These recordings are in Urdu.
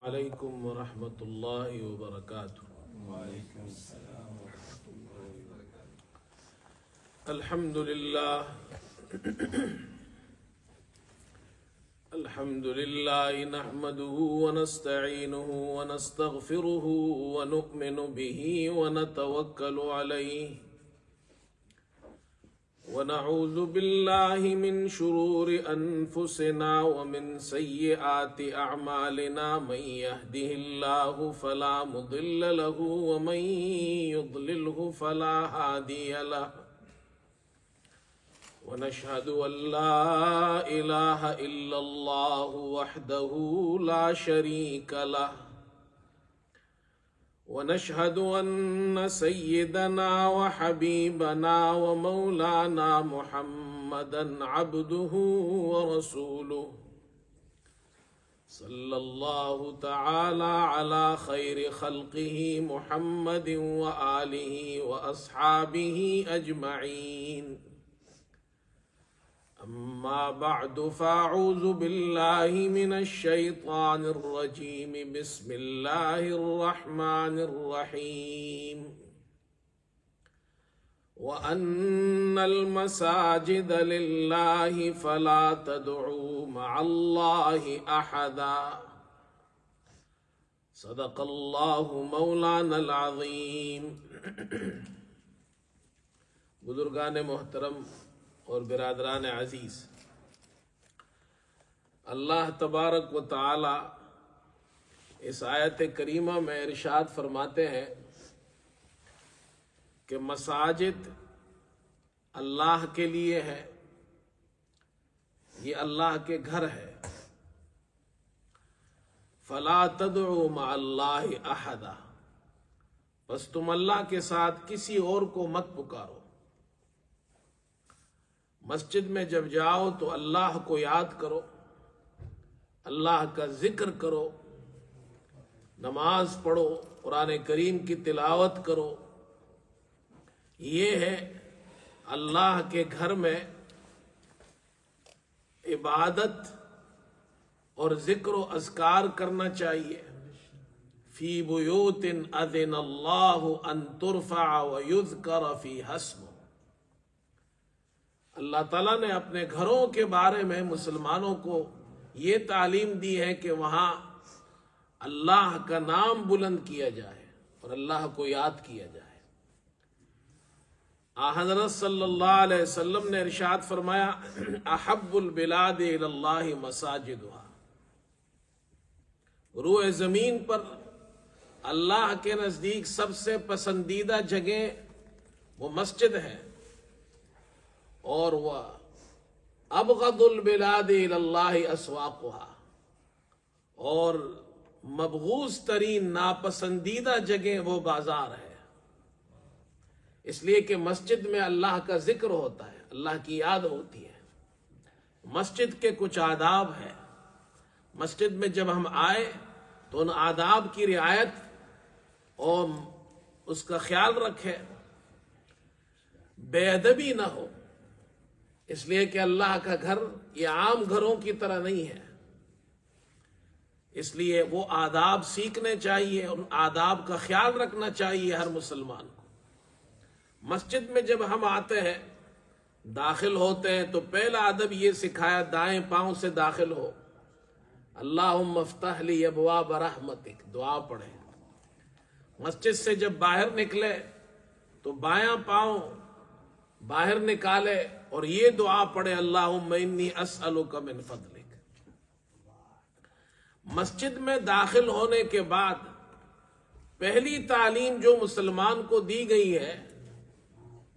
علیکم ورحمۃ اللہ وبرکاتہ۔ وعلیکم السلام ورحمۃ اللہ وبرکاتہ۔ الحمد للہ نحمده ونستعینه ونستغفره ونؤمن به ونتوکل علیہ ونعوذ باللہ من شرور انفسنا ومن سیئات اعمالنا من يهده اللہ فلا مضل له ومن يضلله فلا هادی له ونشهد ان لا الہ الا اللہ وحدہ لا شریک له ونشهد أن سيدنا وحبيبنا ومولانا محمدا عبده ورسوله صلى الله تعالى على خير خلقه محمد وآله وأصحابه أجمعين أما بعد فأعوذ بالله من الشيطان الرجيم بسم الله الرحمن الرحيم وأن المساجد لله فلا تدعوا مع الله أحدا صدق الله مولانا العظيم۔ بزرگان محترم اور برادران عزیز، اللہ تبارک و تعالی اس آیت کریمہ میں ارشاد فرماتے ہیں کہ مساجد اللہ کے لیے ہے، یہ اللہ کے گھر ہے۔ فلا تدعوا مع اللہ احدا، بس تم اللہ کے ساتھ کسی اور کو مت پکارو۔ مسجد میں جب جاؤ تو اللہ کو یاد کرو، اللہ کا ذکر کرو، نماز پڑھو، قرآن کریم کی تلاوت کرو۔ یہ ہے اللہ کے گھر میں عبادت اور ذکر و اذکار کرنا چاہیے۔ فی بیوت اذن اللہ ان ترفع ویذکر فیہا اسمہ، اللہ تعالیٰ نے اپنے گھروں کے بارے میں مسلمانوں کو یہ تعلیم دی ہے کہ وہاں اللہ کا نام بلند کیا جائے اور اللہ کو یاد کیا جائے۔ حضرت صلی اللہ علیہ وسلم نے ارشاد فرمایا، احب البلاد الی اللہ مساجدها، روئے زمین پر اللہ کے نزدیک سب سے پسندیدہ جگہ وہ مسجد ہے، اور وہ ابغض البلاد الی اللہ اسواقها، اور مبغوض ترین ناپسندیدہ جگہ وہ بازار ہے۔ اس لیے کہ مسجد میں اللہ کا ذکر ہوتا ہے، اللہ کی یاد ہوتی ہے۔ مسجد کے کچھ آداب ہیں، مسجد میں جب ہم آئے تو ان آداب کی رعایت اور اس کا خیال رکھیں، بے ادبی نہ ہو، اس لیے کہ اللہ کا گھر یہ عام گھروں کی طرح نہیں ہے۔ اس لیے وہ آداب سیکھنے چاہیے، ان آداب کا خیال رکھنا چاہیے ہر مسلمان کو۔ مسجد میں جب ہم آتے ہیں، داخل ہوتے ہیں، تو پہلا ادب یہ سکھایا دائیں پاؤں سے داخل ہو، اللہم افتح لی ابواب رحمتک، دعا پڑھیں۔ مسجد سے جب باہر نکلے تو بایاں پاؤں باہر نکالے اور یہ دعا پڑھے، اللہم انی اسألک من فضلک۔ مسجد میں داخل ہونے کے بعد پہلی تعلیم جو مسلمان کو دی گئی ہے،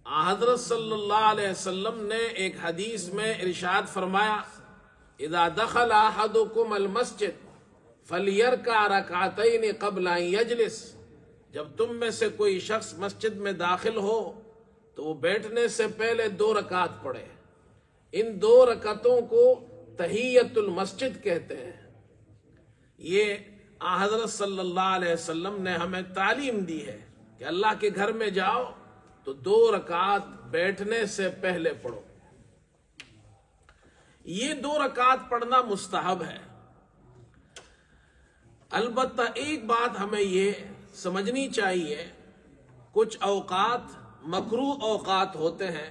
حضرت صلی اللہ علیہ وسلم نے ایک حدیث میں ارشاد فرمایا، اذا دخل احدکم المسجد فلیرکع رکعتین قبل ان یجلس، جب تم میں سے کوئی شخص مسجد میں داخل ہو تو وہ بیٹھنے سے پہلے 2 رکعت پڑھے۔ ان 2 رکعتوں کو تحیت المسجد کہتے ہیں۔ یہ حضرت صلی اللہ علیہ وسلم نے ہمیں تعلیم دی ہے کہ اللہ کے گھر میں جاؤ تو 2 رکعت بیٹھنے سے پہلے پڑھو۔ یہ 2 رکعت پڑھنا مستحب ہے۔ البتہ ایک بات ہمیں یہ سمجھنی چاہیے، کچھ اوقات مکروہ اوقات ہوتے ہیں،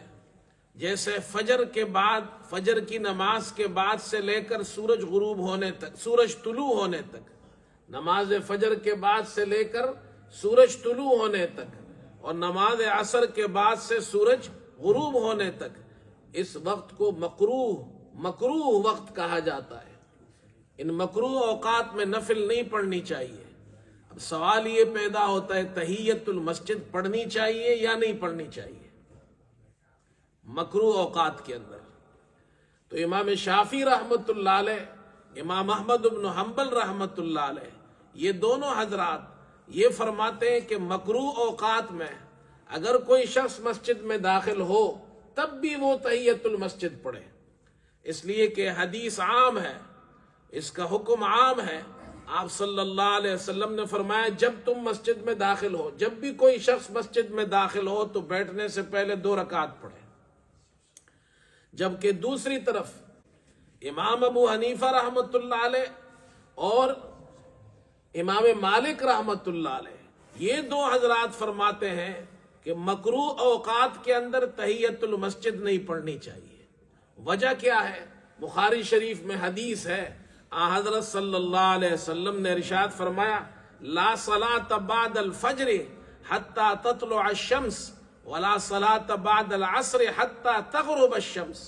جیسے فجر کے بعد، فجر کی نماز کے بعد سے لے کر سورج غروب ہونے تک، سورج طلوع ہونے تک، نماز فجر کے بعد سے لے کر سورج طلوع ہونے تک، اور نماز عصر کے بعد سے سورج غروب ہونے تک، اس وقت کو مکروہ وقت کہا جاتا ہے۔ ان مکروہ اوقات میں نفل نہیں پڑھنی چاہیے۔ اب سوال یہ پیدا ہوتا ہے تحیت المسجد پڑھنی چاہیے یا نہیں پڑھنی چاہیے مکروہ اوقات کے اندر؟ تو امام شافعی رحمۃ اللہ علیہ، امام احمد بن حنبل رحمۃ اللہ علیہ، یہ دونوں حضرات یہ فرماتے ہیں کہ مکروہ اوقات میں اگر کوئی شخص مسجد میں داخل ہو تب بھی وہ تحیت المسجد پڑھے، اس لیے کہ حدیث عام ہے، اس کا حکم عام ہے۔ آپ صلی اللہ علیہ وسلم نے فرمایا جب تم مسجد میں داخل ہو، جب بھی کوئی شخص مسجد میں داخل ہو تو بیٹھنے سے پہلے 2 رکعت پڑھے۔ جبکہ دوسری طرف امام ابو حنیفہ رحمۃ اللہ علیہ اور امام مالک رحمۃ اللہ علیہ، یہ 2 حضرات فرماتے ہیں کہ مکروہ اوقات کے اندر تحیت المسجد نہیں پڑھنی چاہیے۔ وجہ کیا ہے؟ بخاری شریف میں حدیث ہے، حضرت صلی اللہ علیہ وسلم نے ارشاد فرمایا لا صلاة بعد الفجر حتى تطلع الشمس ولا صلاة بعد العصر حتى تغرب الشمس۔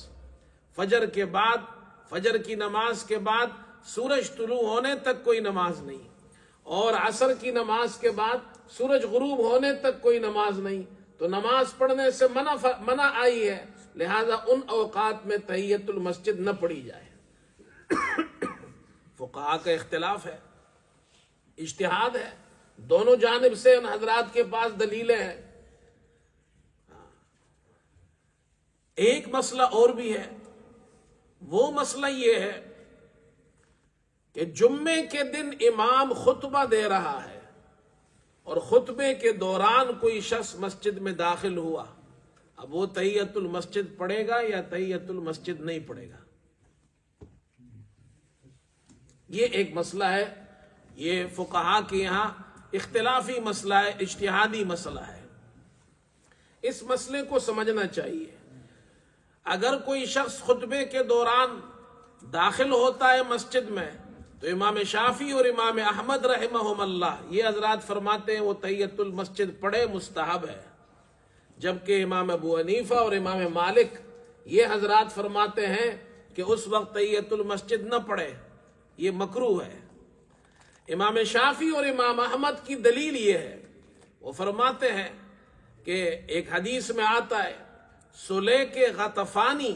فجر کے بعد، فجر کی نماز کے بعد سورج طلوع ہونے تک کوئی نماز نہیں، اور عصر کی نماز کے بعد سورج غروب ہونے تک کوئی نماز نہیں۔ تو نماز پڑھنے سے منع آئی ہے، لہذا ان اوقات میں تحیت المسجد نہ پڑھی جائے۔ فقہاء کا اختلاف ہے، اجتہاد ہے، دونوں جانب سے ان حضرات کے پاس دلیلیں ہیں۔ ایک مسئلہ اور بھی ہے، وہ مسئلہ یہ ہے کہ جمعے کے دن امام خطبہ دے رہا ہے اور خطبے کے دوران کوئی شخص مسجد میں داخل ہوا، اب وہ تحیت المسجد پڑھے گا یا تحیت المسجد نہیں پڑھے گا؟ یہ ایک مسئلہ ہے، یہ فقہاء کے یہاں اختلافی مسئلہ ہے، اجتہادی مسئلہ ہے۔ اس مسئلے کو سمجھنا چاہیے۔ اگر کوئی شخص خطبے کے دوران داخل ہوتا ہے مسجد میں تو امام شافعی اور امام احمد رحمہم اللہ یہ حضرات فرماتے ہیں وہ تحیت المسجد پڑھے، مستحب ہے، جبکہ امام ابو حنیفہ اور امام مالک یہ حضرات فرماتے ہیں کہ اس وقت تحیت المسجد نہ پڑھے، یہ مکروہ ہے۔ امام شافعی اور امام احمد کی دلیل یہ ہے، وہ فرماتے ہیں کہ ایک حدیث میں آتا ہے سلیک غطفانی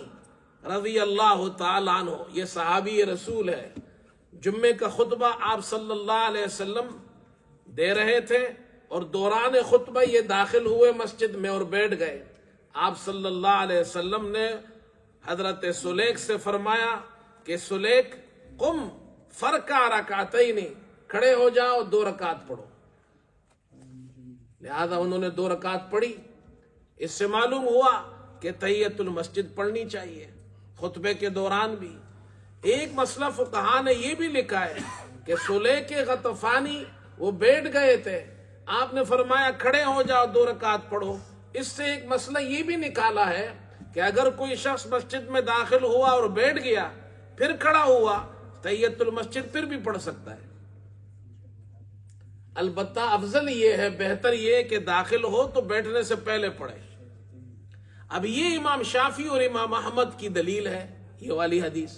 رضی اللہ تعالیٰ عنہ، یہ صحابی رسول ہے، جمعے کا خطبہ آپ صلی اللہ علیہ وسلم دے رہے تھے اور دوران خطبہ یہ داخل ہوئے مسجد میں اور بیٹھ گئے۔ آپ صلی اللہ علیہ وسلم نے حضرت سلیک سے فرمایا کہ سلیک قم فرکع رکعتین، کھڑے ہو جاؤ 2 رکعت پڑھو۔ لہذا انہوں نے 2 رکعت پڑھی۔ اس سے معلوم ہوا کہ تحیت المسجد پڑھنی چاہیے خطبے کے دوران بھی۔ ایک مسئلہ فقہاء نے یہ بھی لکھا ہے کہ سلیک غطفانی وہ بیٹھ گئے تھے، آپ نے فرمایا کھڑے ہو جاؤ 2 رکعت پڑھو۔ اس سے ایک مسئلہ یہ بھی نکالا ہے کہ اگر کوئی شخص مسجد میں داخل ہوا اور بیٹھ گیا پھر کھڑا ہوا، تحیت المسجد پھر بھی پڑھ سکتا ہے۔ البتہ افضل یہ ہے، بہتر یہ ہے کہ داخل ہو تو بیٹھنے سے پہلے پڑھے۔ اب یہ امام شافعی اور امام احمد کی دلیل ہے یہ والی حدیث،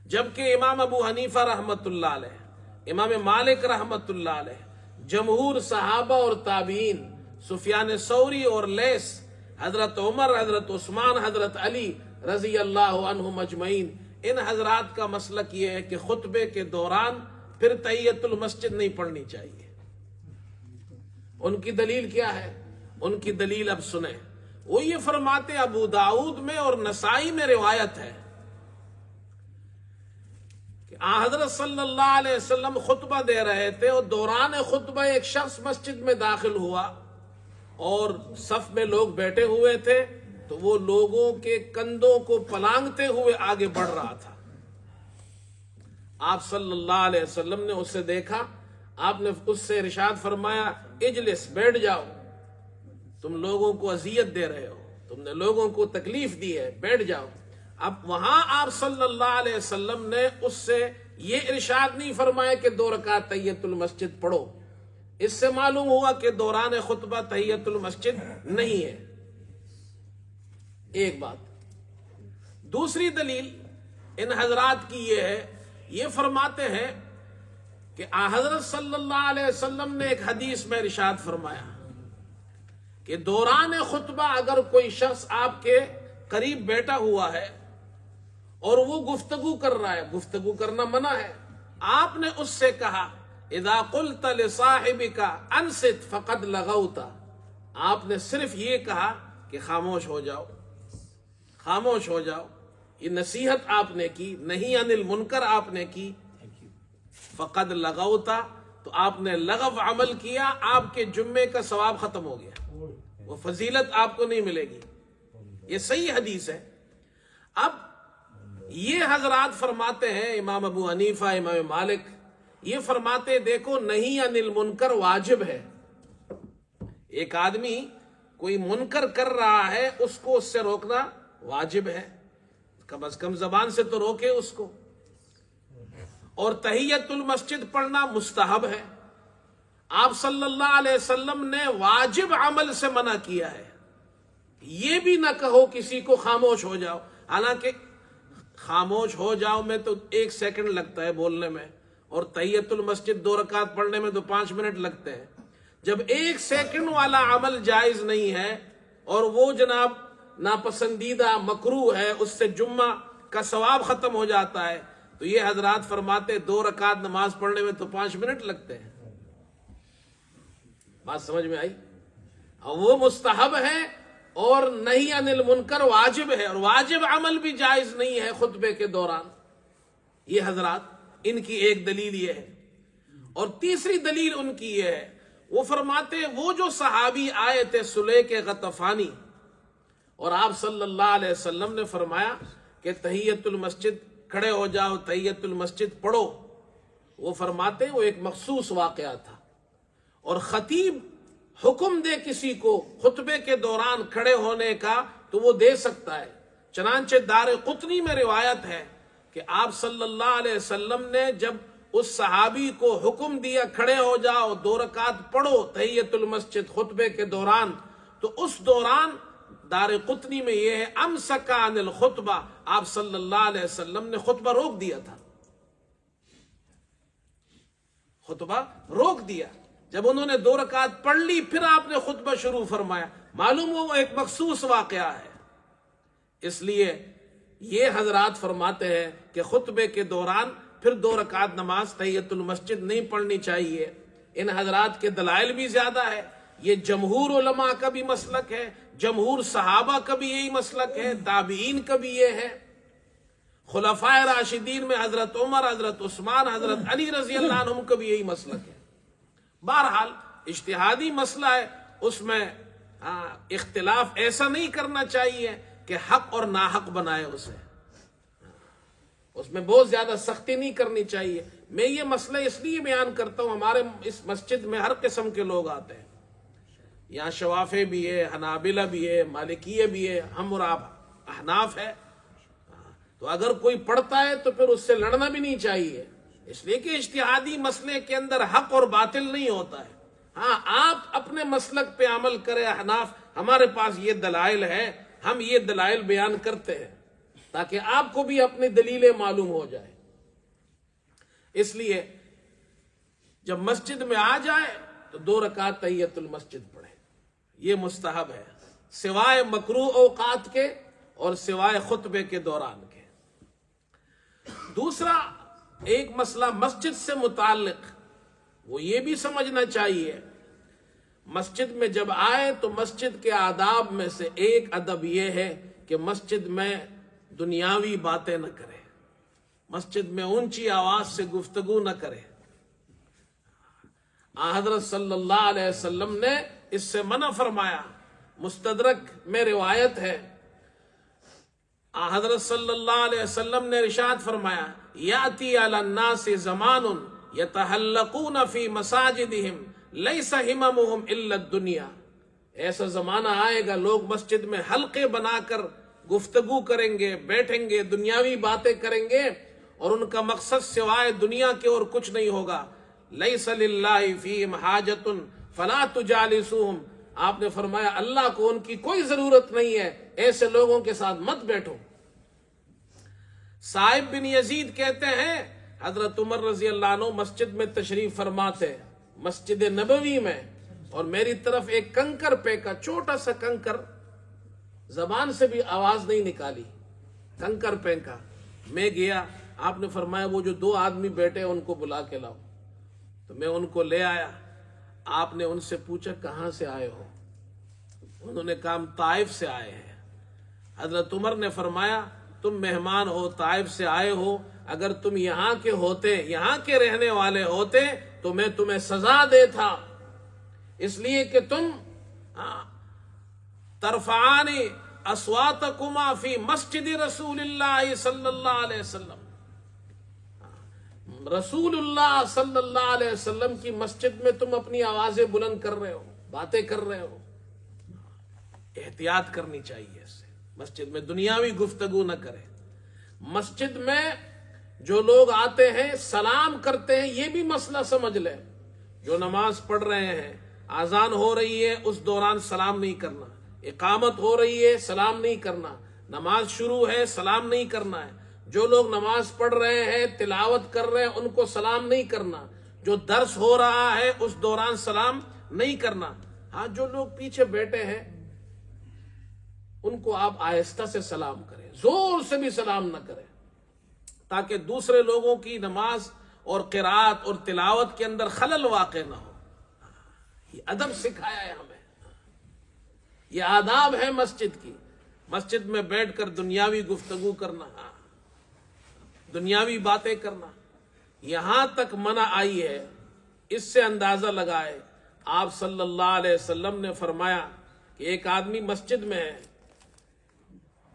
جبکہ امام ابو حنیفہ رحمۃ اللہ علیہ، امام مالک رحمۃ اللہ علیہ، جمہور صحابہ اور تابعین، سفیان ثوری اور لیث، حضرت عمر، حضرت عثمان، حضرت علی رضی اللہ عنہم اجمعین، ان حضرات کا مسلک یہ ہے کہ خطبے کے دوران پھر تحیت المسجد نہیں پڑھنی چاہیے۔ ان کی دلیل کیا ہے؟ ان کی دلیل اب سنیں۔ وہ یہ فرماتے ہیں، ابو داؤد میں اور نسائی میں روایت ہے کہ حضرت صلی اللہ علیہ وسلم خطبہ دے رہے تھے اور دوران خطبہ ایک شخص مسجد میں داخل ہوا اور صف میں لوگ بیٹھے ہوئے تھے تو وہ لوگوں کے کندھوں کو پلانگتے ہوئے آگے بڑھ رہا تھا۔ آپ صلی اللہ علیہ وسلم نے اسے دیکھا، آپ نے اس سے ارشاد فرمایا اجلس، بیٹھ جاؤ، تم لوگوں کو اذیت دے رہے ہو، تم نے لوگوں کو تکلیف دی ہے، بیٹھ جاؤ۔ اب وہاں آپ صلی اللہ علیہ وسلم نے اس سے یہ ارشاد نہیں فرمایا کہ 2 رکعت تحیۃ المسجد پڑھو، اس سے معلوم ہوا کہ دوران خطبہ تحیۃ المسجد نہیں ہے۔ ایک بات۔ دوسری دلیل ان حضرات کی یہ ہے، یہ فرماتے ہیں کہ حضرت صلی اللہ علیہ وسلم نے ایک حدیث میں ارشاد فرمایا کہ دوران خطبہ اگر کوئی شخص آپ کے قریب بیٹھا ہوا ہے اور وہ گفتگو کر رہا ہے، گفتگو کرنا منع ہے، آپ نے اس سے کہا اذا قلت لصاحبک انصت فقد لغوت، آپ نے صرف یہ کہا کہ خاموش ہو جاؤ، خاموش ہو جاؤ، یہ نصیحت آپ نے کی، نہیں عن المنکر آپ نے کی، فقد لغوتا، تو آپ نے لغو عمل کیا، آپ کے جمعے کا ثواب ختم ہو گیا، وہ فضیلت آپ کو نہیں ملے گی۔ یہ صحیح حدیث ہے۔ اب یہ حضرات فرماتے ہیں، امام ابو حنیفہ، امام مالک، یہ فرماتے دیکھو نہیں عن المنکر واجب ہے، ایک آدمی کوئی منکر کر رہا ہے اس کو اس سے روکنا واجب ہے، کم از کم زبان سے تو روکے اس کو، اور تحیۃ المسجد پڑھنا مستحب ہے۔ آپ صلی اللہ علیہ وسلم نے واجب عمل سے منع کیا ہے، یہ بھی نہ کہو کسی کو خاموش ہو جاؤ، حالانکہ خاموش ہو جاؤ میں تو 1 سیکنڈ لگتا ہے بولنے میں، اور تحیۃ المسجد 2 رکعت پڑھنے میں تو 5 منٹ لگتے ہیں۔ جب 1 سیکنڈ والا عمل جائز نہیں ہے اور وہ جناب ناپسندیدہ مکروہ ہے، اس سے جمعہ کا ثواب ختم ہو جاتا ہے، تو یہ حضرات فرماتے 2 رکعت نماز پڑھنے میں تو 5 منٹ لگتے ہیں۔ بات سمجھ میں آئی؟ وہ مستحب ہے اور نہیں عن المنکر واجب ہے، اور واجب عمل بھی جائز نہیں ہے خطبے کے دوران۔ یہ حضرات ان کی ایک دلیل یہ ہے، اور تیسری دلیل ان کی یہ ہے، وہ فرماتے وہ جو صحابی آئے تھے سلیک غطفانی، اور آپ صلی اللہ علیہ وسلم نے فرمایا کہ تحیۃ المسجد کھڑے ہو جاؤ، تحیۃ المسجد پڑھو، وہ فرماتے وہ ایک مخصوص واقعہ تھا، اور خطیب حکم دے کسی کو خطبے کے دوران کھڑے ہونے کا تو وہ دے سکتا ہے۔ چنانچہ دار قطنی میں روایت ہے کہ آپ صلی اللہ علیہ وسلم نے جب اس صحابی کو حکم دیا کھڑے ہو جاؤ 2 رکعت پڑھو تحیۃ المسجد خطبے کے دوران، تو اس دوران دار قطنی میں یہ ہے امسک عن الخطبہ، آپ صلی اللہ علیہ وسلم نے خطبہ روک دیا تھا، خطبہ روک دیا۔ جب انہوں نے 2 رکعت پڑھ لی پھر آپ نے خطبہ شروع فرمایا، معلوم ہو وہ ایک مخصوص واقعہ ہے۔ اس لیے یہ حضرات فرماتے ہیں کہ خطبے کے دوران پھر 2 رکعت نماز تحیۃ المسجد نہیں پڑھنی چاہیے۔ ان حضرات کے دلائل بھی زیادہ ہے، یہ جمہور علماء کا بھی مسلک ہے، جمہور صحابہ کا بھی یہی مسلک ہے، تابعین کا بھی یہ ہے، خلفائے راشدین میں حضرت عمر، حضرت عثمان، حضرت علی رضی اللہ عنہم کا بھی یہی مسلک ہے۔ بہرحال اجتہادی مسئلہ ہے، اس میں اختلاف ایسا نہیں کرنا چاہیے کہ حق اور ناحق بنائے اسے، اس میں بہت زیادہ سختی نہیں کرنی چاہیے۔ میں یہ مسئلہ اس لیے بیان کرتا ہوں، ہمارے اس مسجد میں ہر قسم کے لوگ آتے ہیں، یہاں شوافے بھی ہے، حنابلہ بھی ہے، مالکیہ بھی ہے، ہم اور آپ احناف ہے، تو اگر کوئی پڑھتا ہے تو پھر اس سے لڑنا بھی نہیں چاہیے، اس لیے کہ اجتہادی مسئلے کے اندر حق اور باطل نہیں ہوتا ہے۔ ہاں آپ اپنے مسلک پہ عمل کرے، احناف ہمارے پاس یہ دلائل ہے، ہم یہ دلائل بیان کرتے ہیں تاکہ آپ کو بھی اپنی دلیلیں معلوم ہو جائے۔ اس لیے جب مسجد میں آ جائے تو 2 رکعت تحیۃ المسجد پڑھے، یہ مستحب ہے، سوائے مکروہ اوقات کے اور سوائے خطبے کے دوران کے۔ دوسرا ایک مسئلہ مسجد سے متعلق، وہ یہ بھی سمجھنا چاہیے، مسجد میں جب آئے تو مسجد کے آداب میں سے ایک ادب یہ ہے کہ مسجد میں دنیاوی باتیں نہ کرے، مسجد میں اونچی آواز سے گفتگو نہ کرے۔ حضرت صلی اللہ علیہ وسلم نے اس سے منع فرمایا، مستدرک میں روایت ہے، حضرت صلی اللہ علیہ وسلم نے ارشاد فرمایا یاتی علی الناس زمان یتحلقون فی مساجدہم لیس ہممہم الا الدنیا. ایسا زمانہ آئے گا لوگ مسجد میں حلقے بنا کر گفتگو کریں گے، بیٹھیں گے، دنیاوی باتیں کریں گے اور ان کا مقصد سوائے دنیا کے اور کچھ نہیں ہوگا. لیس للہ فیہم حاجۃ فلا تجالسوہم. آپ نے فرمایا اللہ کو ان کی کوئی ضرورت نہیں ہے، ایسے لوگوں کے ساتھ مت بیٹھو. صاحب بن یزید کہتے ہیں حضرت عمر رضی اللہ عنہ مسجد میں تشریف فرما تھے، مسجد نبوی میں، اور میری طرف ایک کنکر پھینکا، چھوٹا سا کنکر، زبان سے بھی آواز نہیں نکالی، کنکر پھینکا. میں گیا، آپ نے فرمایا وہ جو 2 آدمی بیٹھے ان کو بلا کے لاؤ. تو میں ان کو لے آیا. آپ نے ان سے پوچھا کہاں سے آئے ہو؟ انہوں نے کہا ہم طائف سے آئے ہیں. حضرت عمر نے فرمایا تم مہمان ہو، طائف سے آئے ہو، اگر تم یہاں کے ہوتے، یہاں کے رہنے والے ہوتے تو میں تمہیں سزا دیتا، اس لیے کہ تم ترفعان اصواتکما فی مسجد رسول اللہ صلی اللہ علیہ وسلم. رسول اللہ صلی اللہ علیہ وسلم کی مسجد میں تم اپنی آوازیں بلند کر رہے ہو، باتیں کر رہے ہو. احتیاط کرنی چاہیے اس سے. مسجد میں دنیاوی گفتگو نہ کریں. مسجد میں جو لوگ آتے ہیں سلام کرتے ہیں، یہ بھی مسئلہ سمجھ لیں. جو نماز پڑھ رہے ہیں، اذان ہو رہی ہے اس دوران سلام نہیں کرنا، اقامت ہو رہی ہے سلام نہیں کرنا، نماز شروع ہے سلام نہیں کرنا ہے. جو لوگ نماز پڑھ رہے ہیں، تلاوت کر رہے ہیں، ان کو سلام نہیں کرنا. جو درس ہو رہا ہے اس دوران سلام نہیں کرنا. ہاں جو لوگ پیچھے بیٹھے ہیں ان کو آپ آہستہ سے سلام کریں، زور سے بھی سلام نہ کریں، تاکہ دوسرے لوگوں کی نماز اور قرات اور تلاوت کے اندر خلل واقع نہ ہو. یہ ادب سکھایا ہے ہمیں، یہ آداب ہے مسجد کی. مسجد میں بیٹھ کر دنیاوی گفتگو کرنا، دنیاوی باتیں کرنا، یہاں تک منع آئی ہے. اس سے اندازہ لگائے آپ صلی اللہ علیہ وسلم نے فرمایا کہ ایک آدمی مسجد میں ہے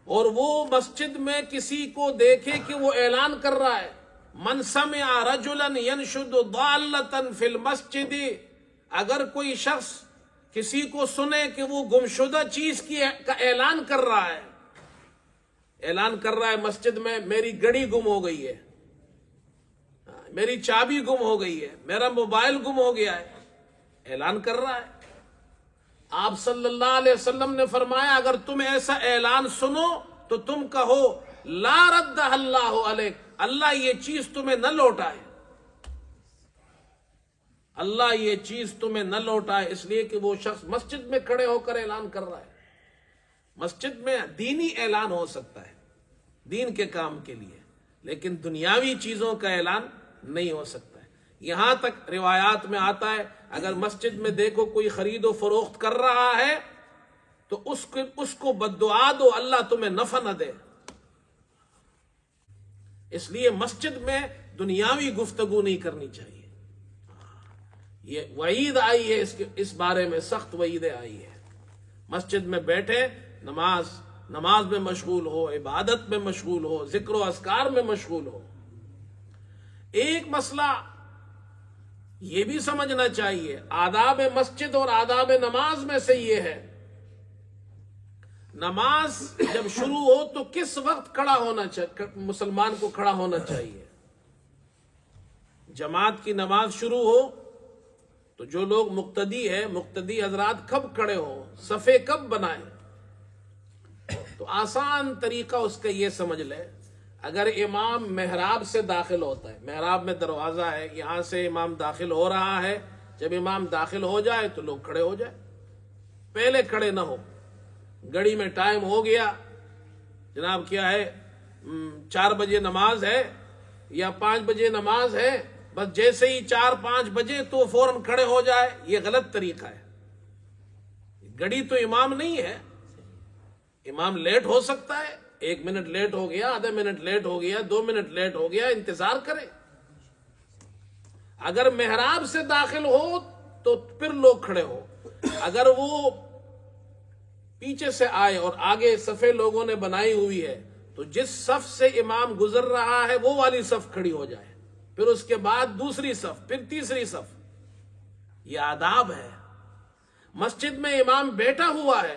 اور وہ مسجد میں کسی کو دیکھے کہ وہ اعلان کر رہا ہے، من سمع رجلا ينشد ضالۃ فی المسجد. اگر کوئی شخص کسی کو سنے کہ وہ گمشدہ چیز کا اعلان کر رہا ہے، اعلان کر رہا ہے مسجد میں میری گڑی گم ہو گئی ہے، میری چابی گم ہو گئی ہے، میرا موبائل گم ہو گیا ہے، اعلان کر رہا ہے. آپ صلی اللہ علیہ وسلم نے فرمایا اگر تم ایسا اعلان سنو تو تم کہو لا رد اللہ علیک، اللہ یہ چیز تمہیں نہ لوٹائے، اللہ یہ چیز تمہیں نہ لوٹائے. اس لیے کہ وہ شخص مسجد میں کھڑے ہو کر اعلان کر رہا ہے. مسجد میں دینی اعلان ہو سکتا ہے دین کے کام کے لیے، لیکن دنیاوی چیزوں کا اعلان نہیں ہو سکتا ہے. یہاں تک روایات میں آتا ہے اگر مسجد میں دیکھو کوئی خرید و فروخت کر رہا ہے تو اس کو بددعا دو، اللہ تمہیں نفع نہ دے. اس لیے مسجد میں دنیاوی گفتگو نہیں کرنی چاہیے. یہ وعید آئی ہے اس بارے میں، سخت وعیدیں آئی ہے. مسجد میں بیٹھے نماز میں مشغول ہو، عبادت میں مشغول ہو، ذکر و اذکار میں مشغول ہو. ایک مسئلہ یہ بھی سمجھنا چاہیے، آداب مسجد اور آداب نماز میں سے یہ ہے، نماز جب شروع ہو تو کس وقت کھڑا ہونا چاہیے، مسلمان کو کھڑا ہونا چاہیے. جماعت کی نماز شروع ہو تو جو لوگ مقتدی ہے، مقتدی حضرات کب کھڑے ہوں، صفے کب بنائیں. تو آسان طریقہ اس کا یہ سمجھ لے، اگر امام محراب سے داخل ہوتا ہے، محراب میں دروازہ ہے، یہاں سے امام داخل ہو رہا ہے، جب امام داخل ہو جائے تو لوگ کھڑے ہو جائے، پہلے کھڑے نہ ہو. گھڑی میں ٹائم ہو گیا جناب، کیا ہے 4 بجے نماز ہے یا 5 بجے نماز ہے، بس جیسے ہی 4-5 بجے تو فوراً کھڑے ہو جائے، یہ غلط طریقہ ہے. گھڑی تو امام نہیں ہے، امام لیٹ ہو سکتا ہے، 1 منٹ لیٹ ہو گیا، آدھا منٹ لیٹ ہو گیا، 2 منٹ لیٹ ہو گیا، انتظار کرے. اگر محراب سے داخل ہو تو پھر لوگ کھڑے ہو. اگر وہ پیچھے سے آئے اور آگے صفے لوگوں نے بنائی ہوئی ہے تو جس صف سے امام گزر رہا ہے وہ والی صف کھڑی ہو جائے، پھر اس کے بعد دوسری صف، پھر تیسری صف. یہ آداب ہے. مسجد میں امام بیٹھا ہوا ہے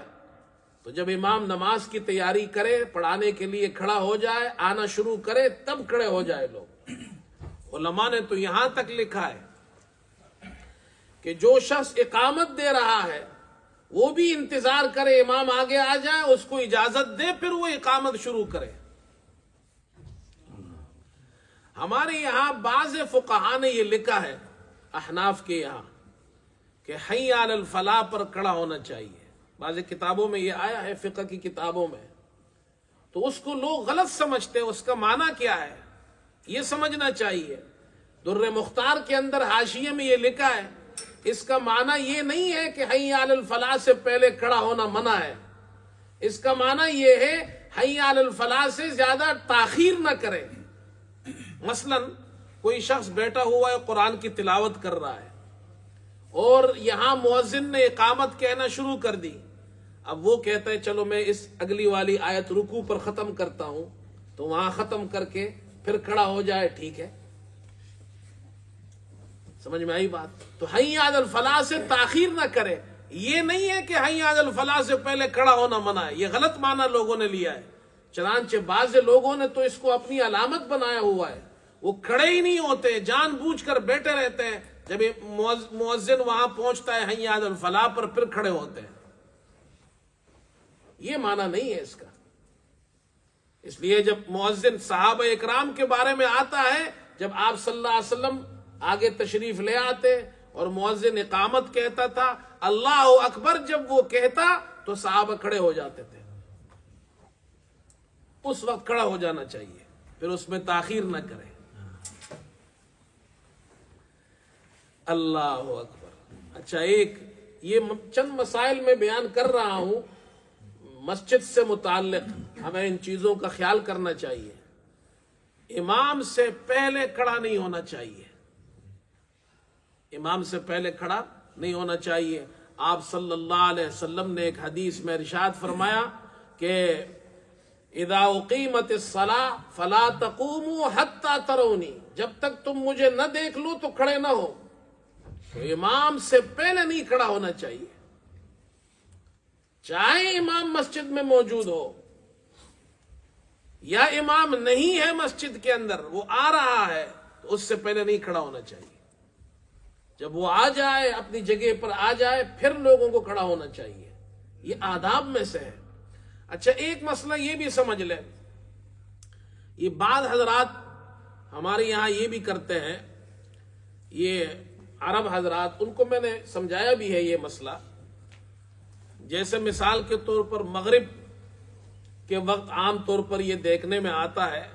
تو جب امام نماز کی تیاری کرے، پڑھانے کے لیے کھڑا ہو جائے، آنا شروع کرے، تب کھڑے ہو جائے لوگ. علماء نے تو یہاں تک لکھا ہے کہ جو شخص اقامت دے رہا ہے وہ بھی انتظار کرے امام آگے آ جائے، اس کو اجازت دے، پھر وہ اقامت شروع کرے. ہمارے یہاں بعض فقہا نے یہ لکھا ہے احناف کے یہاں کہ حی علی الفلاح پر کھڑا ہونا چاہیے. بعض کتابوں میں یہ آیا ہے، فقہ کی کتابوں میں. تو اس کو لوگ غلط سمجھتے ہیں. اس کا معنی کیا ہے یہ سمجھنا چاہیے. در مختار کے اندر حاشیے میں یہ لکھا ہے، اس کا معنی یہ نہیں ہے کہ حی علی الفلاح سے پہلے کھڑا ہونا منع ہے. اس کا معنی یہ ہے حی علی الفلاح سے زیادہ تاخیر نہ کرے. مثلا کوئی شخص بیٹھا ہوا ہے، قرآن کی تلاوت کر رہا ہے، اور یہاں مؤذن نے اقامت کہنا شروع کر دی. اب وہ کہتا ہے چلو میں اس اگلی والی آیت رکوع پر ختم کرتا ہوں، تو وہاں ختم کر کے پھر کھڑا ہو جائے، ٹھیک ہے. سمجھ میں آئی بات؟ تو حی علی الفلاح سے تاخیر نہ کرے. یہ نہیں ہے کہ حی علی الفلاح سے پہلے کھڑا ہونا منع ہے. یہ غلط معنی لوگوں نے لیا ہے. چنانچہ بعض لوگوں نے تو اس کو اپنی علامت بنایا ہوا ہے. وہ کھڑے ہی نہیں ہوتے، جان بوجھ کر بیٹھے رہتے ہیں. جب مؤذن وہاں پہنچتا ہے حی علی الفلاح پر، پھر کھڑے ہوتے ہیں. یہ معنی نہیں ہے اس کا. اس لیے جب مؤذن صحابہ اکرام کے بارے میں آتا ہے، جب آپ صلی اللہ علیہ وسلم آگے تشریف لے آتے اور مؤذن اقامت کہتا تھا، اللہ اکبر جب وہ کہتا تو صحابہ کھڑے ہو جاتے تھے. اس وقت کھڑا ہو جانا چاہیے، پھر اس میں تاخیر نہ کرے. اللہ اکبر. اچھا، ایک یہ چند مسائل میں بیان کر رہا ہوں مسجد سے متعلق، ہمیں ان چیزوں کا خیال کرنا چاہیے. امام سے پہلے کھڑا نہیں ہونا چاہیے. امام سے پہلے کھڑا نہیں ہونا چاہیے. آپ صلی اللہ علیہ وسلم نے ایک حدیث میں ارشاد فرمایا کہ اذا اقیمت الصلاۃ فلا تقوموا حتى ترونی، جب تک تم مجھے نہ دیکھ لو تو کھڑے نہ ہو. تو امام سے پہلے نہیں کھڑا ہونا چاہیے، چاہے امام مسجد میں موجود ہو یا امام نہیں ہے مسجد کے اندر، وہ آ رہا ہے، تو اس سے پہلے نہیں کھڑا ہونا چاہیے. جب وہ آ جائے، اپنی جگہ پر آ جائے، پھر لوگوں کو کھڑا ہونا چاہیے. یہ آداب میں سے ہے. اچھا، ایک مسئلہ یہ بھی سمجھ لیں، یہ بعض حضرات ہمارے یہاں یہ بھی کرتے ہیں، یہ عرب حضرات، ان کو میں نے سمجھایا بھی ہے یہ مسئلہ. جیسے مثال کے طور پر مغرب کے وقت عام طور پر یہ دیکھنے میں آتا ہے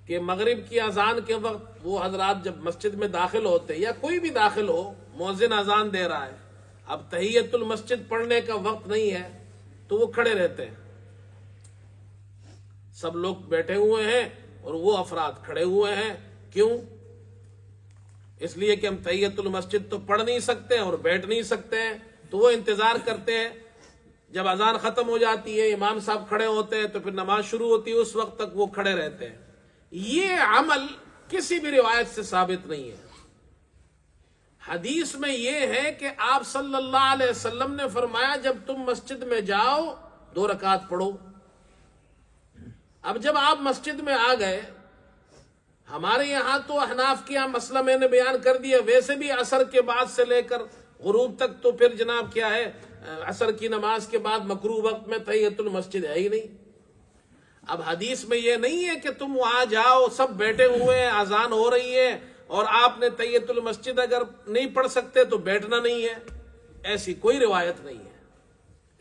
کہ مغرب کی اذان کے وقت وہ حضرات جب مسجد میں داخل ہوتے، یا کوئی بھی داخل ہو، مؤذن اذان دے رہا ہے، اب تحیت المسجد پڑھنے کا وقت نہیں ہے، تو وہ کھڑے رہتے ہیں. سب لوگ بیٹھے ہوئے ہیں اور وہ افراد کھڑے ہوئے ہیں. کیوں؟ اس لیے کہ ہم تحیت المسجد تو پڑھ نہیں سکتے اور بیٹھ نہیں سکتے ہیں. تو وہ انتظار کرتے ہیں، جب اذان ختم ہو جاتی ہے، امام صاحب کھڑے ہوتے ہیں، تو پھر نماز شروع ہوتی ہے، اس وقت تک وہ کھڑے رہتے ہیں. یہ عمل کسی بھی روایت سے ثابت نہیں ہے. حدیث میں یہ ہے کہ آپ صلی اللہ علیہ وسلم نے فرمایا جب تم مسجد میں جاؤ 2 رکعت پڑھو. اب جب آپ مسجد میں آ گئے، ہمارے یہاں تو احناف کے یہاں مسئلہ میں نے بیان کر دیا، ویسے بھی عصر کے بعد سے لے کر غروب تک تو پھر جناب کیا ہے، عصر کی نماز کے بعد مکروہ وقت میں تحیت المسجد ہے ہی نہیں. اب حدیث میں یہ نہیں ہے کہ تم وہاں جاؤ، سب بیٹھے ہوئے ہیں، اذان ہو رہی ہے، اور آپ نے تحیت المسجد اگر نہیں پڑھ سکتے تو بیٹھنا نہیں ہے. ایسی کوئی روایت نہیں ہے،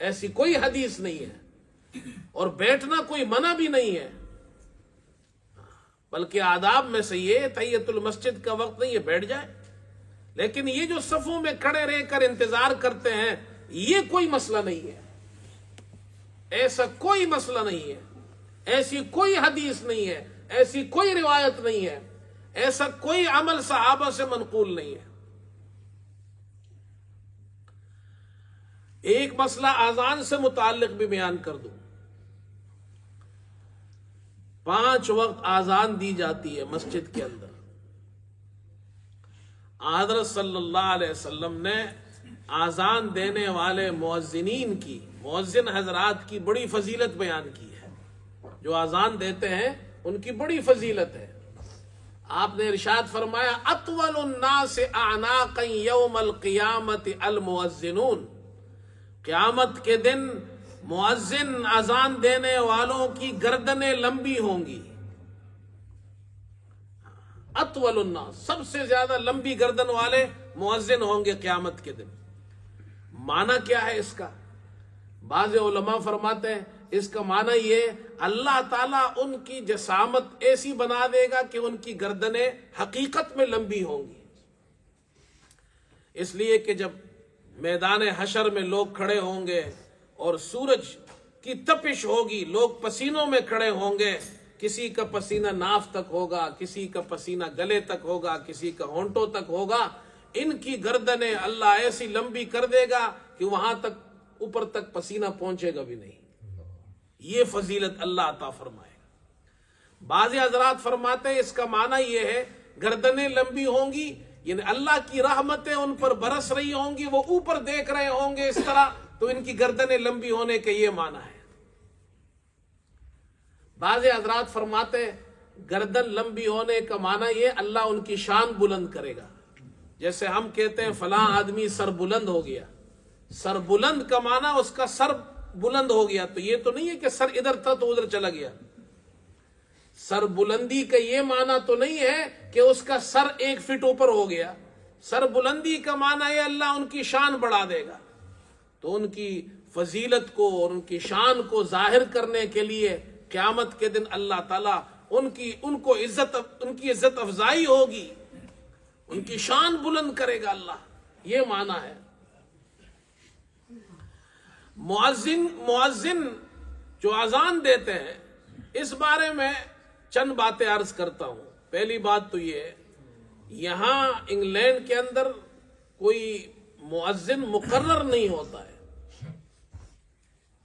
ایسی کوئی حدیث نہیں ہے، اور بیٹھنا کوئی منع بھی نہیں ہے. بلکہ آداب میں سے یہ تحیت المسجد کا وقت نہیں ہے، بیٹھ جائے. لیکن یہ جو صفوں میں کھڑے رہ کر انتظار کرتے ہیں، یہ کوئی مسئلہ نہیں ہے. ایسا کوئی مسئلہ نہیں ہے، ایسی کوئی حدیث نہیں ہے، ایسی کوئی روایت نہیں ہے، ایسا کوئی عمل صحابہ سے منقول نہیں ہے. ایک مسئلہ اذان سے متعلق بھی بیان کر دوں. 5 وقت آذان دی جاتی ہے مسجد کے اندر. حضرت صلی اللہ علیہ وسلم نے آذان دینے والے مؤذنین کی، مؤذن حضرات کی بڑی فضیلت بیان کی ہے. جو آذان دیتے ہیں ان کی بڑی فضیلت ہے. آپ نے ارشاد فرمایا اطول الناس اعناقا یوم القیامت المؤذنون. قیامت کے دن مؤذن اذان دینے والوں کی گردنیں لمبی ہوں گی. اطول الناس، سب سے زیادہ لمبی گردن والے مؤذن ہوں گے قیامت کے دن. معنی کیا ہے اس کا؟ بعض علماء فرماتے ہیں اس کا معنی یہ اللہ تعالیٰ ان کی جسامت ایسی بنا دے گا کہ ان کی گردنیں حقیقت میں لمبی ہوں گی. اس لیے کہ جب میدان حشر میں لوگ کھڑے ہوں گے اور سورج کی تپش ہوگی، لوگ پسینوں میں کھڑے ہوں گے، کسی کا پسینہ ناف تک ہوگا، کسی کا پسینہ گلے تک ہوگا، کسی کا ہونٹوں تک ہوگا. ان کی گردنیں اللہ ایسی لمبی کر دے گا کہ وہاں تک اوپر تک پسینہ پہنچے گا بھی نہیں. یہ فضیلت اللہ عطا فرمائے. بعض حضرات فرماتے ہیں اس کا معنی یہ ہے گردنیں لمبی ہوں گی یعنی اللہ کی رحمتیں ان پر برس رہی ہوں گی، وہ اوپر دیکھ رہے ہوں گے اس طرح، تو ان کی گردنیں لمبی ہونے کا یہ معنی ہے. بعض حضرات فرماتے ہیں گردن لمبی ہونے کا معنی یہ اللہ ان کی شان بلند کرے گا. جیسے ہم کہتے ہیں فلاں آدمی سر بلند ہو گیا، سر بلند کا معنی اس کا سر بلند ہو گیا، تو یہ تو نہیں ہے کہ سر ادھر تھا تو ادھر چلا گیا. سر بلندی کا یہ معنی تو نہیں ہے کہ اس کا سر 1 فٹ اوپر ہو گیا. سر بلندی کا معنی ہے اللہ ان کی شان بڑھا دے گا. تو ان کی فضیلت کو اور ان کی شان کو ظاہر کرنے کے لیے قیامت کے دن اللہ تعالیٰ ان کی عزت افزائی ہوگی، ان کی شان بلند کرے گا اللہ. یہ معنی ہے. مؤذن جو اذان دیتے ہیں اس بارے میں چند باتیں عرض کرتا ہوں. پہلی بات تو یہ ہے یہاں انگلینڈ کے اندر کوئی مؤذن مقرر نہیں ہوتا ہے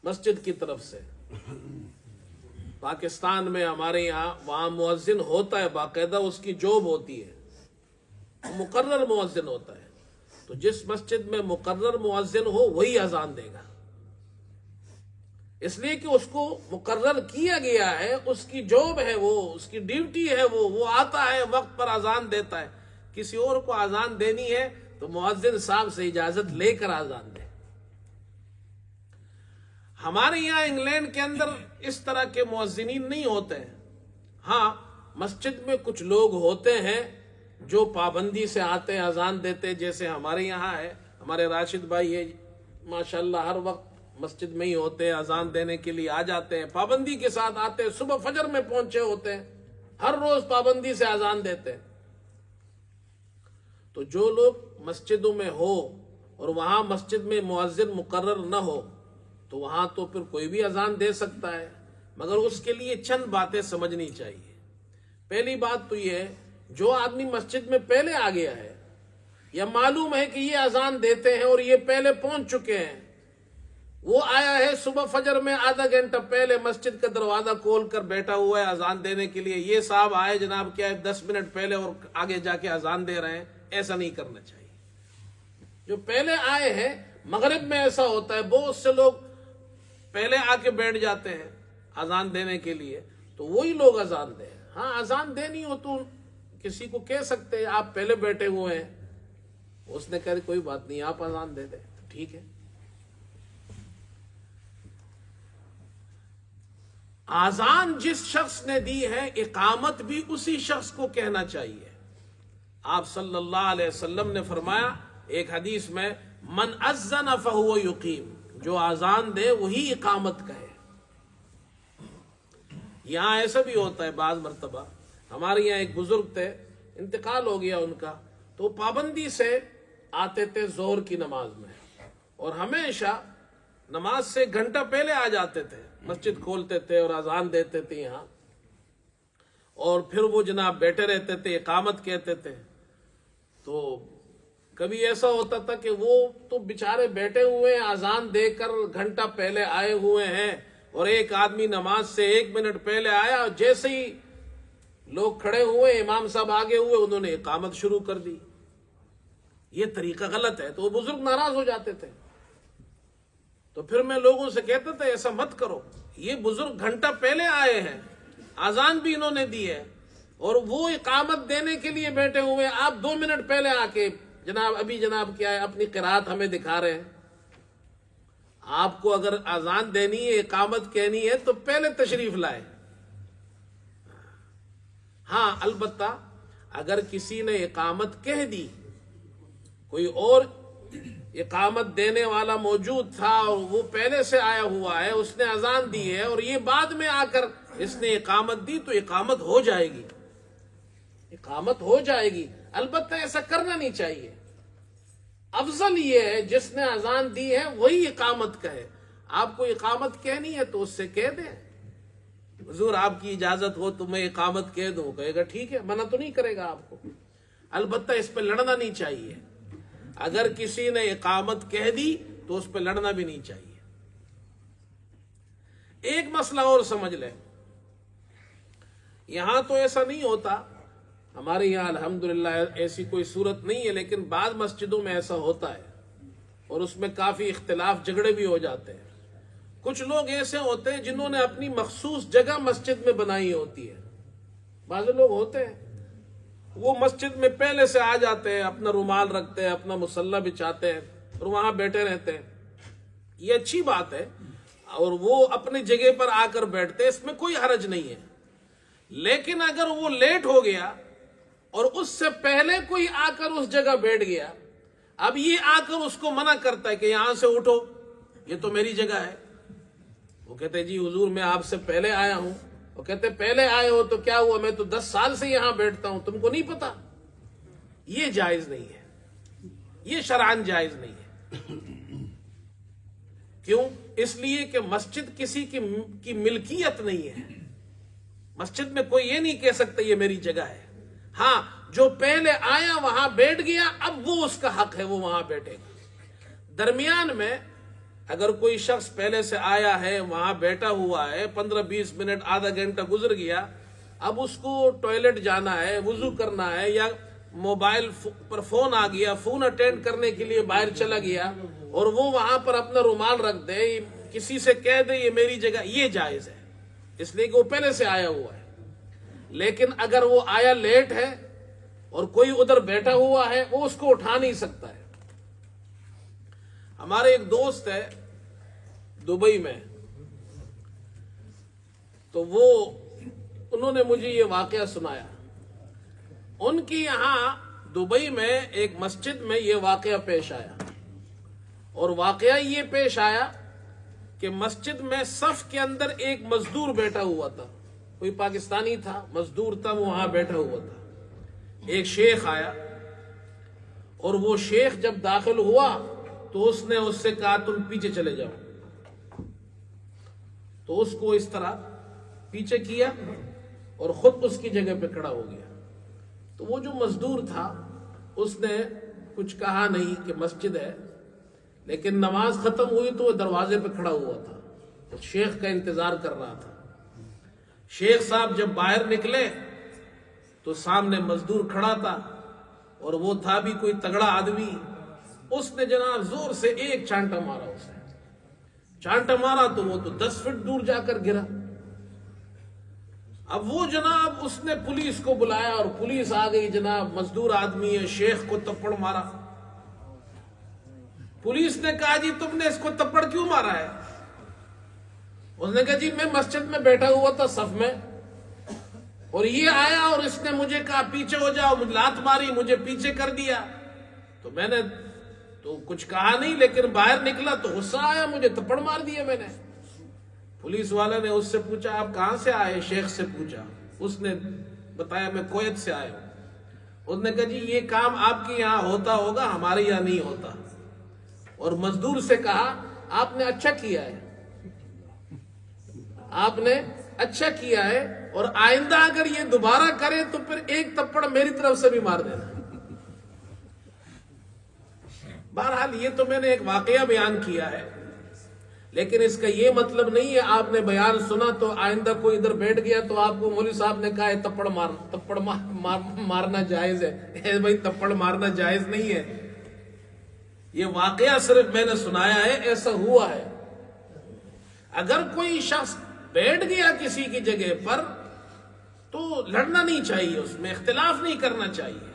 مسجد کی طرف سے. پاکستان میں ہمارے یہاں وہاں مؤذن ہوتا ہے، باقاعدہ اس کی جاب ہوتی ہے، مقرر مؤذن ہوتا ہے. تو جس مسجد میں مقرر مؤذن ہو وہی اذان دے گا، اس لیے کہ اس کو مقرر کیا گیا ہے، اس کی جاب ہے، وہ اس کی ڈیوٹی ہے، وہ آتا ہے وقت پر اذان دیتا ہے. کسی اور کو اذان دینی ہے تو مؤذن صاحب سے اجازت لے کر اذان دے. ہمارے یہاں انگلینڈ کے اندر اس طرح کے مؤذنین نہیں ہوتے ہیں. ہاں مسجد میں کچھ لوگ ہوتے ہیں جو پابندی سے آتے ہیں اذان دیتے، جیسے ہمارے یہاں ہے ہمارے راشد بھائی ہے ماشاءاللہ، ہر وقت مسجد میں ہی ہوتے ہیں، اذان دینے کے لیے آ جاتے ہیں، پابندی کے ساتھ آتے ہیں، صبح فجر میں پہنچے ہوتے ہیں، ہر روز پابندی سے اذان دیتے ہیں. تو جو لوگ مسجدوں میں ہو اور وہاں مسجد میں مؤذن مقرر نہ ہو تو وہاں تو پھر کوئی بھی اذان دے سکتا ہے، مگر اس کے لیے چند باتیں سمجھنی چاہیے. پہلی بات تو یہ ہے جو آدمی مسجد میں پہلے آ گیا ہے یا معلوم ہے کہ یہ اذان دیتے ہیں اور یہ پہلے پہنچ چکے ہیں، وہ آیا ہے صبح فجر میں آدھا گھنٹہ پہلے مسجد کا دروازہ کھول کر بیٹھا ہوا ہے اذان دینے کے لیے، یہ صاحب آئے جناب کیا ہے 10 منٹ پہلے اور آگے جا کے اذان دے رہے ہیں، ایسا نہیں کرنا چاہیے. جو پہلے آئے ہیں، مغرب میں ایسا ہوتا ہے بہت سے لوگ پہلے آ کے بیٹھ جاتے ہیں اذان دینے کے لیے، تو وہی لوگ اذان دیں. ہاں اذان دینی ہو تو کسی کو کہہ سکتے ہیں آپ پہلے بیٹھے ہوئے ہیں، اس نے کہا کوئی بات نہیں آپ اذان دے دیں، ٹھیک ہے. اذان جس شخص نے دی ہے اقامت بھی اسی شخص کو کہنا چاہیے. آپ صلی اللہ علیہ وسلم نے فرمایا ایک حدیث میں من اذن فہو یقیم، جو اذان دے وہی اقامت کہے. یہاں ایسا بھی ہوتا ہے بعض مرتبہ، ہمارے یہاں ایک بزرگ تھے انتقال ہو گیا ان کا، تو پابندی سے آتے تھے ظہر کی نماز میں اور ہمیشہ نماز سے گھنٹہ پہلے آ جاتے تھے، مسجد کھولتے تھے اور اذان دیتے تھے یہاں، اور پھر وہ جناب بیٹھے رہتے تھے، اقامت کہتے تھے. تو کبھی ایسا ہوتا تھا کہ وہ تو بیچارے بیٹھے ہوئے ہیں اذان دے کر گھنٹہ پہلے آئے ہوئے ہیں، اور ایک آدمی نماز سے 1 منٹ پہلے آیا اور جیسے ہی لوگ کھڑے ہوئے امام صاحب آگے ہوئے انہوں نے اقامت شروع کر دی. یہ طریقہ غلط ہے. تو وہ بزرگ ناراض ہو جاتے تھے. تو پھر میں لوگوں سے کہتا تھا ایسا مت کرو, یہ بزرگ گھنٹہ پہلے آئے ہیں, اذان بھی انہوں نے دی ہے اور وہ اقامت دینے کے لیے بیٹھے ہوئے, آپ 2 منٹ پہلے آ کے جناب ابھی جناب کیا ہے اپنی قرات ہمیں دکھا رہے ہیں. آپ کو اگر اذان دینی ہے, اقامت کہنی ہے تو پہلے تشریف لائے. ہاں البتہ اگر کسی نے اقامت کہہ دی, کوئی اور اقامت دینے والا موجود تھا اور وہ پہلے سے آیا ہوا ہے, اس نے اذان دی ہے اور یہ بعد میں آ کر اس نے اقامت دی, تو اقامت ہو جائے گی, اقامت ہو جائے گی. البتہ ایسا کرنا نہیں چاہیے. افضل یہ ہے جس نے اذان دی ہے وہی اقامت کہے. آپ کو اقامت کہنی ہے تو اس سے کہہ دیں, حضور آپ کی اجازت ہو تو میں اقامت کہہ دوں, کہے گا ٹھیک ہے, منع تو نہیں کرے گا آپ کو. البتہ اس پہ لڑنا نہیں چاہیے. اگر کسی نے اقامت کہہ دی تو اس پہ لڑنا بھی نہیں چاہیے. ایک مسئلہ اور سمجھ لیں, یہاں تو ایسا نہیں ہوتا, ہمارے یہاں الحمدللہ ایسی کوئی صورت نہیں ہے, لیکن بعض مسجدوں میں ایسا ہوتا ہے اور اس میں کافی اختلاف جھگڑے بھی ہو جاتے ہیں. کچھ لوگ ایسے ہوتے ہیں جنہوں نے اپنی مخصوص جگہ مسجد میں بنائی ہوتی ہے. بعض لوگ ہوتے ہیں وہ مسجد میں پہلے سے آ جاتے ہیں, اپنا رومال رکھتے ہیں, اپنا مصلی بچھاتے ہیں اور وہاں بیٹھے رہتے ہیں. یہ اچھی بات ہے اور وہ اپنی جگہ پر آ کر بیٹھتے ہیں, اس میں کوئی حرج نہیں ہے. لیکن اگر وہ لیٹ ہو گیا اور اس سے پہلے کوئی آ کر اس جگہ بیٹھ گیا, اب یہ آ کر اس کو منع کرتا ہے کہ یہاں سے اٹھو, یہ تو میری جگہ ہے. وہ کہتے جی حضور میں آپ سے پہلے آیا ہوں. وہ کہتے پہلے آئے ہو تو کیا ہوا, میں تو 10 سال سے یہاں بیٹھتا ہوں, تم کو نہیں پتا. یہ جائز نہیں ہے, یہ شرعاً جائز نہیں ہے. کیوں؟ اس لیے کہ مسجد کسی کی ملکیت نہیں ہے. مسجد میں کوئی یہ نہیں کہہ سکتا یہ میری جگہ ہے. ہاں جو پہلے آیا وہاں بیٹھ گیا, اب وہ اس کا حق ہے, وہ وہاں بیٹھے گا. درمیان میں اگر کوئی شخص پہلے سے آیا ہے, وہاں بیٹھا ہوا ہے, 15-20 منٹ آدھا گھنٹہ گزر گیا, اب اس کو ٹوائلٹ جانا ہے, وضو کرنا ہے, یا موبائل پر فون آ گیا, فون اٹینڈ کرنے کے لیے باہر چلا گیا اور وہ وہاں پر اپنا رومال رکھ دے, کسی سے کہہ دے یہ میری جگہ, یہ جائز ہے اس لیے کہ وہ پہلے سے آیا ہوا ہے. لیکن اگر وہ آیا لیٹ ہے اور کوئی ادھر بیٹھا ہوا ہے, وہ اس کو اٹھا نہیں سکتا ہے. ہمارے ایک دوست ہے دبئی میں, تو انہوں نے مجھے یہ واقعہ سنایا. ان کی یہاں دبئی میں ایک مسجد میں یہ واقعہ پیش آیا, اور واقعہ یہ پیش آیا کہ مسجد میں صف کے اندر ایک مزدور بیٹھا ہوا تھا, کوئی پاکستانی تھا, مزدور تھا, وہ وہاں بیٹھا ہوا تھا. ایک شیخ آیا اور وہ شیخ جب داخل ہوا تو اس نے اس سے کہا تم پیچھے چلے جاؤ. تو اس کو اس طرح پیچھے کیا اور خود اس کی جگہ پہ کھڑا ہو گیا. تو وہ جو مزدور تھا اس نے کچھ کہا نہیں کہ مسجد ہے, لیکن نماز ختم ہوئی تو وہ دروازے پہ کھڑا ہوا تھا, تو شیخ کا انتظار کر رہا تھا. شیخ صاحب جب باہر نکلے تو سامنے مزدور کھڑا تھا, اور وہ تھا بھی کوئی تگڑا آدمی. اس نے جناب زور سے ایک چانٹا مارا, اسے چانٹا مارا تو وہ تو 10 فٹ دور جا کر گرا. اب وہ جناب اس نے پولیس کو بلایا اور پولیس آ گئی. جناب مزدور آدمی ہے, شیخ کو تپڑ مارا. پولیس نے کہا جی تم نے اس کو تپڑ کیوں مارا ہے؟ اس نے کہا جی میں مسجد میں بیٹھا ہوا تھا صف میں, اور یہ آیا اور اس نے مجھے کہا پیچھے ہو جاؤ, مجھے لات ماری, مجھے پیچھے کر دیا. تو میں نے تو کچھ کہا نہیں, لیکن باہر نکلا تو غصہ آیا, مجھے تپڑ مار دیا میں نے. پولیس والے نے اس سے پوچھا آپ کہاں سے آئے؟ شیخ سے پوچھا. اس نے بتایا میں کویت سے آیا ہوں. اس نے کہا جی یہ کام آپ کے یہاں ہوتا ہوگا, ہمارے یہاں نہیں ہوتا. اور مزدور سے کہا آپ نے اچھا کیا ہے, آپ نے اچھا کیا ہے, اور آئندہ اگر یہ دوبارہ کرے تو پھر ایک تپڑ میری طرف سے بھی مار دینا. بہرحال یہ تو میں نے ایک واقعہ بیان کیا ہے, لیکن اس کا یہ مطلب نہیں ہے آپ نے بیان سنا تو آئندہ کوئی ادھر بیٹھ گیا تو آپ کو مولوی صاحب نے کہا ہے تپڑ مارنا جائز ہے. بھائی تپڑ مارنا جائز نہیں ہے. یہ واقعہ صرف میں نے سنایا ہے، ایسا ہوا ہے. اگر کوئی شخص بیٹھ گیا کسی کی جگہ پر تو لڑنا نہیں چاہیے، اس میں اختلاف نہیں کرنا چاہیے.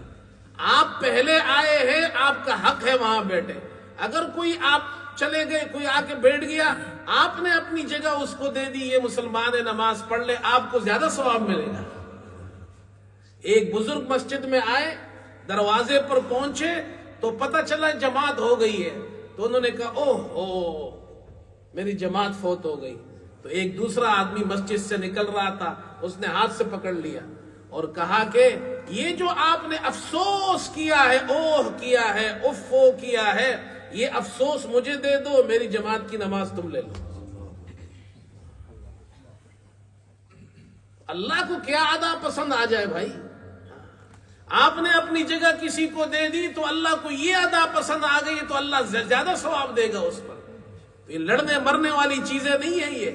آپ پہلے آئے ہیں، آپ کا حق ہے وہاں بیٹھے. اگر کوئی آپ چلے گئے، کوئی آ کے بیٹھ گیا، آپ نے اپنی جگہ اس کو دے دی، یہ مسلمان ہے نماز پڑھ لے، آپ کو زیادہ ثواب ملے گا. ایک بزرگ مسجد میں آئے، دروازے پر پہنچے تو پتہ چلا جماعت ہو گئی ہے، تو انہوں نے کہا اوہ میری جماعت فوت ہو گئی. تو ایک دوسرا آدمی مسجد سے نکل رہا تھا، اس نے ہاتھ سے پکڑ لیا اور کہا کہ یہ جو آپ نے افسوس کیا ہے، اوہ کیا ہے، افو کیا ہے، یہ افسوس مجھے دے دو، میری جماعت کی نماز تم لے لو. اللہ کو کیا ادا پسند آ جائے بھائی. آپ نے اپنی جگہ کسی کو دے دی تو اللہ کو یہ ادا پسند آ گئی تو اللہ زیادہ ثواب دے گا اس پر. یہ لڑنے مرنے والی چیزیں نہیں ہیں یہ.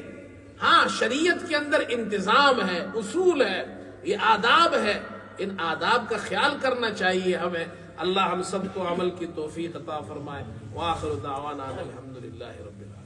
ہاں شریعت کے اندر انتظام ہے، اصول ہے، یہ آداب ہے، ان آداب کا خیال کرنا چاہیے ہمیں. اللہ ہم سب کو عمل کی توفیق عطا فرمائے. وآخر دعوانا الحمدللہ رب العالمین.